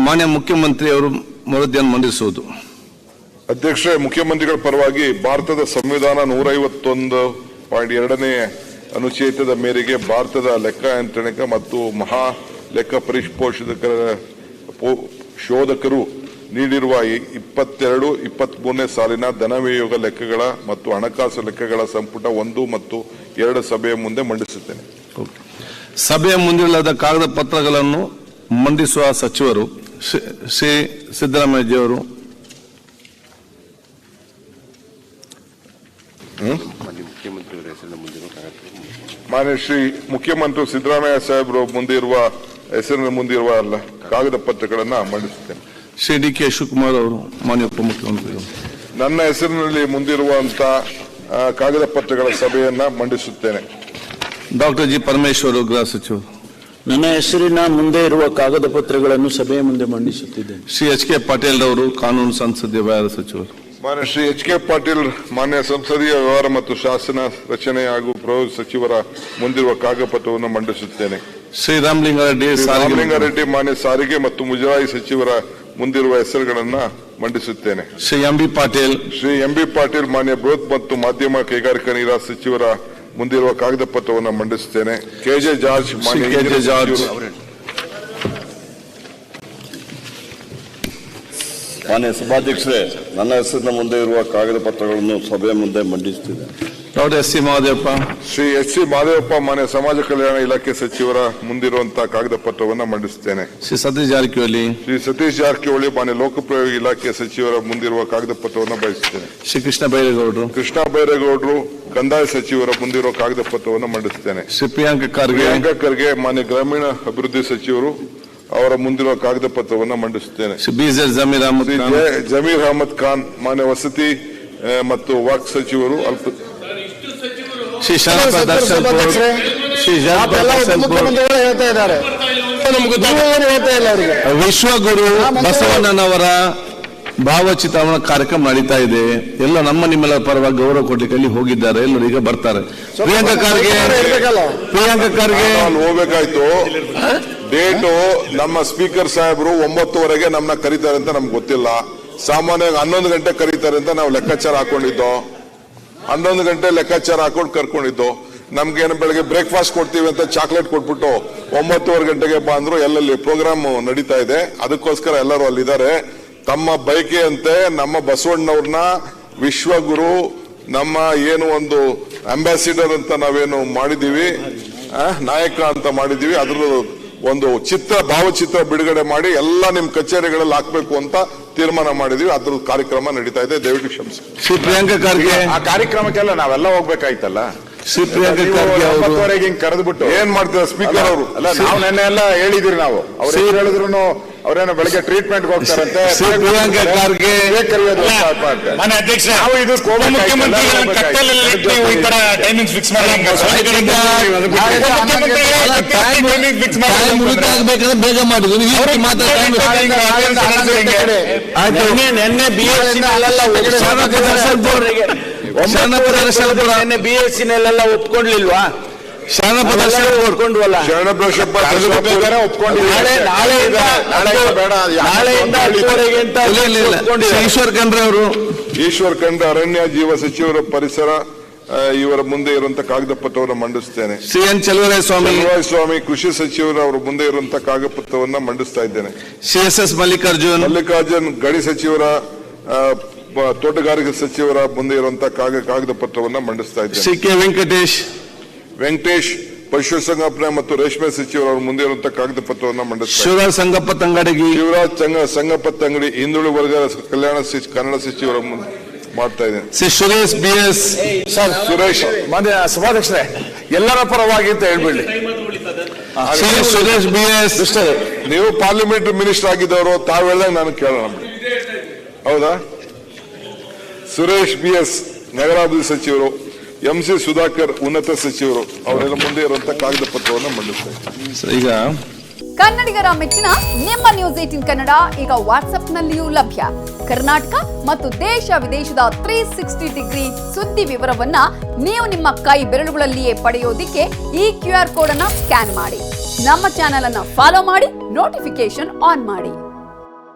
ಮಾನ್ಯ ಮುಖ್ಯಮಂತ್ರಿ ಅವರು ವರದಿಯನ್ನು ಮಂಡಿಸುವುದು. ಅಧ್ಯಕ್ಷರೇ, ಮುಖ್ಯಮಂತ್ರಿಗಳ ಪರವಾಗಿ ಭಾರತದ ಸಂವಿಧಾನ 151.2ನೇ ಅನುಚ್ಛೇದದ ಮೇರೆಗೆ ಭಾರತದ ಲೆಕ್ಕ ಯಂತ್ರಣೆ ಮತ್ತು ಮಹಾ ಲೆಕ್ಕ ಶೋಧಕರು ನೀಡಿರುವ 22-23ನೇ ಸಾಲಿನ ಧನವಿನಿಯೋಗ ಲೆಕ್ಕಗಳ ಮತ್ತು ಹಣಕಾಸು ಲೆಕ್ಕಗಳ ಸಂಪುಟ 1 ಮತ್ತು 2 ಸಭೆಯ ಮುಂದೆ ಮಂಡಿಸುತ್ತೇನೆ. ಸಭೆಯ ಮುಂದಿಲ್ಲದ ಕಾಗದ ಪತ್ರಗಳನ್ನು ಮಂಡಿಸುವ ಸಚಿವರು ಶ್ರೀ ಸಿದ್ದರಾಮಯ್ಯಜಿಯವರು. ಮಾನ್ಯ ಶ್ರೀ ಮುಖ್ಯಮಂತ್ರಿ ಸಿದ್ದರಾಮಯ್ಯ ಸಾಹೇಬರು ಮುಂದಿರುವ ಹೆಸರಿನ ಮುಂದಿರುವ ಕಾಗದ ಪತ್ರಗಳನ್ನು ಮಂಡಿಸುತ್ತೇನೆ. ಶ್ರೀ ಡಿ ಕೆ ಶಿವಕುಮಾರ್ ಅವರು, ಮಾನ್ಯ ಉಪಮುಖ್ಯಮಂತ್ರಿಗಳು. ನನ್ನ ಹೆಸರಿನಲ್ಲಿ ಮುಂದಿರುವಂತಹ ಕಾಗದ ಪತ್ರಗಳ ಸಭೆಯನ್ನ ಮಂಡಿಸುತ್ತೇನೆ. ಡಾಕ್ಟರ್ ಜಿ ಪರಮೇಶ್ವರ್, ಗೃಹ ಸಚಿವರು. ನನ್ನ ಹೆಸರಿನ ಮುಂದೆ ಇರುವ ಕಾಗದ ಪತ್ರಗಳನ್ನು ಸಭೆಯ ಮುಂದೆ ಮಂಡಿಸುತ್ತಿದ್ದೇನೆ. ಶ್ರೀ ಎಚ್ ಕೆ ಪಾಟೀಲ್ ಅವರು, ಕಾನೂನು ಸಂಸದೀಯ ವ್ಯವಹಾರ ಸಚಿವರು. ಮಾನ್ಯ ಶ್ರೀ ಎಚ್ ಕೆ ಪಾಟೀಲ್, ಮಾನ್ಯ ಸಂಸದೀಯ ವ್ಯವಹಾರ ಮತ್ತು ಶಾಸನ ರಚನೆ ಹಾಗೂ ಪ್ರಯೋಗ ಸಚಿವರ ಮುಂದಿರುವ ಕಾಗದ ಪತ್ರವನ್ನು ಮಂಡಿಸುತ್ತೇನೆ. ಶ್ರೀ ರಾಮಲಿಂಗಾರೆಡ್ಡಿ, ಮಾನ್ಯ ಸಾರಿಗೆ ಮತ್ತು ಮುಜರಾಯಿ ಸಚಿವರ ಮುಂದಿರುವ ಹೆಸರುಗಳನ್ನ ಮಂಡಿಸುತ್ತೇನೆ. ಶ್ರೀ ಎಂ ಬಿ ಪಾಟೀಲ್, ಮಾನ್ಯ ಬೃಹತ್ ಮತ್ತು ಮಾಧ್ಯಮ ಕೈಗಾರಿಕಾ ನೀರಾವರಿ ಸಚಿವರ ಮುಂದಿರುವ ಕಾಗದ ಪತ್ರವನ್ನು ಮಂಡಿಸುತ್ತೇನೆ. ಕೆಜೆ ಜಾರ್ಜ್, ಮಾನ್ಯ ಸಭಾಧ್ಯಕ್ಷರೇ, ನನ್ನ ಹೆಸರಿನ ಮುಂದೆ ಇರುವ ಕಾಗದ ಪತ್ರಗಳನ್ನು ಸಭೆಯ ಮುಂದೆ ಮಂಡಿಸುತ್ತಿದೆ. Doctor S C Mahadevappa. Shri S C Mahadevappa, ಮಾನ್ಯ ಸಮಾಜ ಕಲ್ಯಾಣ ಇಲಾಖೆ ಸಚಿವರ ಮುಂದಿರುವಂತಹ ಕಾಗದ ಪತ್ರವನ್ನು ಮಂಡಿಸುತ್ತೇನೆ. ಶ್ರೀ ಸತೀಶ್ ಜಾರಕಿಹೊಳಿ, ಮಾನ್ಯ ಲೋಕೋಪಯೋಗಿ ಇಲಾಖೆ ಸಚಿವರ ಮುಂದಿರುವ ಕಾಗದ ಪತ್ರವನ್ನು ಬಯಸುತ್ತೇನೆ. ಶ್ರೀ ಕೃಷ್ಣ ಬೈರೇಗೌಡರು, ಕಂದಾಯ ಸಚಿವರ ಮುಂದಿರುವ ಕಾಗದ ಪತ್ರವನ್ನು ಮಂಡಿಸುತ್ತೇನೆ. ಶ್ರೀ ಪ್ರಿಯಾಂಕ ಖರ್ಗೆ, ಮಾನ್ಯ ಗ್ರಾಮೀಣ ಅಭಿವೃದ್ಧಿ ಸಚಿವರು ಅವರ ಮುಂದಿರುವ ಕಾಗದ ಪತ್ರವನ್ನು ಮಂಡಿಸುತ್ತೇನೆ. ಜಮೀರ್ ಅಹಮದ್ ಖಾನ್, ಮಾನ್ಯ ವಸತಿ ಮತ್ತು ವಾಕ್ ಸಚಿವರು ವಿಶ್ವಗುರು ಬಸವಣ್ಣನವರ ಭಾವಚಿತ್ರಣ ಕಾರ್ಯಕ್ರಮ ನಡೀತಾ ಇದೆ. ಎಲ್ಲ ನಿಮ್ಮೆಲ್ಲ ಪರವಾಗಿ ಗೌರವ ಕೊಡ್ಲಿಕ್ಕೆ ಅಲ್ಲಿ ಹೋಗಿದ್ದಾರೆ. ಎಲ್ಲರೂ ಈಗ ಬರ್ತಾರೆ. ಪ್ರಿಯಾಂಕ ಖರ್ಗೆ ಹೋಗ್ಬೇಕಾಯ್ತು. ಡೇಟು ನಮ್ಮ ಸ್ಪೀಕರ್ ಸಾಹೇಬರು 9:00ವರೆಗೆ ನಮ್ಮನ್ನ ಕರೀತಾರೆ ಅಂತ ನಮ್ಗೆ ಗೊತ್ತಿಲ್ಲ. ಸಾಮಾನ್ಯವಾಗಿ 11 ಗಂಟೆ ಕರೀತಾರೆ ಅಂತ ನಾವು ಲೆಕ್ಕಾಚಾರ ಹಾಕೊಂಡಿದ್ದೋ. 11 ಗಂಟೆ ಲೆಕ್ಕಾಚಾರ ಹಾಕೊಂಡು ಕರ್ಕೊಂಡಿದ್ದು. ನಮ್ಗೇನು ಬೆಳಗ್ಗೆ ಬ್ರೇಕ್ಫಾಸ್ಟ್ ಕೊಡ್ತೀವಿ ಅಂತ ಚಾಕ್ಲೇಟ್ ಕೊಟ್ಬಿಟ್ಟು 9:15 ಗಂಟೆಗೆ ಬಾ ಅಂದ್ರು. ಎಲ್ಲಲ್ಲಿ ಪ್ರೋಗ್ರಾಮ್ ನಡೀತಾ ಇದೆ, ಅದಕ್ಕೋಸ್ಕರ ಎಲ್ಲರೂ ಅಲ್ಲಿದ್ದಾರೆ. ತಮ್ಮ ಬಯಕೆಯಂತೆ ನಮ್ಮ ಬಸವಣ್ಣವ್ರನ್ನ ವಿಶ್ವಗುರು, ನಮ್ಮ ಏನು ಒಂದು ಅಂಬಾಸಿಡರ್ ಅಂತ ನಾವೇನು ಮಾಡಿದೀವಿ, ನಾಯಕ ಅಂತ ಮಾಡಿದೀವಿ, ಅದ್ರ ಒಂದು ಭಾವಚಿತ್ರ ಬಿಡುಗಡೆ ಮಾಡಿ ಎಲ್ಲ ನಿಮ್ ಕಚೇರಿಗಳಲ್ಲಿ ಹಾಕ್ಬೇಕು ಅಂತ ತೀರ್ಮಾನ ಮಾಡಿದೀವಿ. ಅದ್ರ ಕಾರ್ಯಕ್ರಮ ನಡೀತಾ ಇದೆ, ದಯವಿಟ್ಟು ಕ್ಷಮಿಸಿ. ಶ್ರೀ ಪ್ರಿಯಾಂಕ ಖರ್ಗೆ, ಆ ಕಾರ್ಯಕ್ರಮಕ್ಕೆಲ್ಲ ನಾವೆಲ್ಲ ಹೋಗ್ಬೇಕಾಯ್ತಲ್ಲ. ಶ್ರೀ ಪ್ರಿಯಾಂಕ ಖರ್ಗೆ ಅವರು ಹಿಂಗ್ ಕರೆದ್ಬಿಟ್ಟು ಏನ್ ಮಾಡ್ತಾರೆ ಸ್ಪೀಕರ್ ಅವರು? ಅಲ್ಲ, ನಾವು ನೆನ್ನೆ ಎಲ್ಲ ಹೇಳಿದಿರಿ. ನಾವು ಅವ್ರು ಹೇಳಿದ್ರು ಅವ್ರೇನೋ ಬೆಳಗ್ಗೆ ಟ್ರೀಟ್ಮೆಂಟ್ ಹೋಗ್ತಾರಂತೆ. ಶ್ರೀ ಪ್ರಿಯಾಂಕ ಖರ್ಗೆ ಕರೆಯೋದು ಅಧ್ಯಕ್ಷ, ನಾವು ಇದು ಬೇಗ ಮಾಡಿದ್ರು. ನಿನ್ನೆ BSc ನಲ್ಲೆಲ್ಲ ಒಪ್ಕೊಂಡ್ಲಿಲ್ವಾ? ಒಪ್ಕೊಂಡ್ವಲ್ಲ. ಈಶ್ವರ್ ಖಂಡ್ರೆ ಅರಣ್ಯ ಜೀವ ಸಚಿವರ ಪರಿಸರ ಇವರ ಮುಂದೆ ಇರುವಂತಹ ಕಾಗದ ಪತ್ರವನ್ನು ಮಂಡಿಸುತ್ತೇನೆ. ಸಿ ಎನ್ ಚಲುವರಾಯಸ್ವಾಮಿ ಕೃಷಿ ಸಚಿವರು ಅವರ ಮುಂದೆ ಇರುವಂತಹ ಕಾಗದ ಪತ್ರವನ್ನು ಮಂಡಿಸ್ತಾ ಇದ್ದೇನೆ. CS ಮಲ್ಲಿಕಾರ್ಜುನ್ ಗಣಿ ಸಚಿವರ ತೋಟಗಾರಿಕೆ ಸಚಿವರ ಮುಂದೆ ಇರುವಂತಹ ಕಾಗದ ಪತ್ರವನ್ನು ಮಂಡಿಸ್ತಾ ಇದ್ದೇನೆ. CK ವೆಂಕಟೇಶ್ ಪಶುಸಂಗೋಪನೆ ಮತ್ತು ರೇಷ್ಮೆ ಸಚಿವರ ಮುಂದೆ ಇರುವಂತಹ ಕಾಗದ ಪತ್ರವನ್ನು ಮಂಡಿಸ್ತಾರೆ. ಶಿವರಾಜ್ ಸಂಗಪ್ಪ ತಂಗಡಿ ಹಿಂದುಳಿದ ವರ್ಗ ಕಲ್ಯಾಣ ಕನ್ನಡ ಸಚಿವರ ಮಾಡ್ತಾ ಇದ್ದೇನೆ. ಸುರೇಶ್, ಮಾನ್ಯ ಸಭಾಧ್ಯಕ್ಷರೇ, ಎಲ್ಲರ ಪರವಾಗಿ ಅಂತ ಹೇಳ್ಬಿಡ್ಲಿ. ಸುರೇಶ್ BS, ನೀವು ಪಾರ್ಲಿಮೆಂಟರಿ ಮಿನಿಸ್ಟರ್ ಆಗಿದ್ದವರು, ತಾವು ಹೇಳಿದಾಗ ನಾನು ಕೇಳೋಣ. ಹೌದಾ? ಸುರೇಶ್ BS ನಗರಾಭಿವೃದ್ಧಿ ಸಚಿವರು, MC ಸುಧಾಕರ್ ಉನ್ನತ ಸಚಿವರು, ಅವರೆಲ್ಲ ಮುಂದೆ ಇರುವಂತಹ ಕಾಗದ ಪತ್ರವನ್ನು ಮಂಡಿಸ್ತಾರೆ. ಈಗ ಕನ್ನಡಿಗರ ಮೆಚ್ಚಿನ ನಿಮ್ಮ ನ್ಯೂಸ್ 18 ಕನ್ನಡ ಈಗ ವಾಟ್ಸ್ಆಪ್ನಲ್ಲಿಯೂ ಲಭ್ಯ. ಕರ್ನಾಟಕ ಮತ್ತು ದೇಶ ವಿದೇಶದ 360 ಡಿಗ್ರಿ ಸುದ್ದಿ ವಿವರವನ್ನ ನೀವು ನಿಮ್ಮ ಕೈ ಬೆರಳುಗಳಲ್ಲಿಯೇ ಪಡೆಯೋದಿಕ್ಕೆ ಈ QR ಕೋಡ್ ಅನ್ನು ಸ್ಕ್ಯಾನ್ ಮಾಡಿ. ನಮ್ಮ ಚಾನೆಲ್ ಅನ್ನು ಫಾಲೋ ಮಾಡಿ, ನೋಟಿಫಿಕೇಶನ್ ಆನ್ ಮಾಡಿ.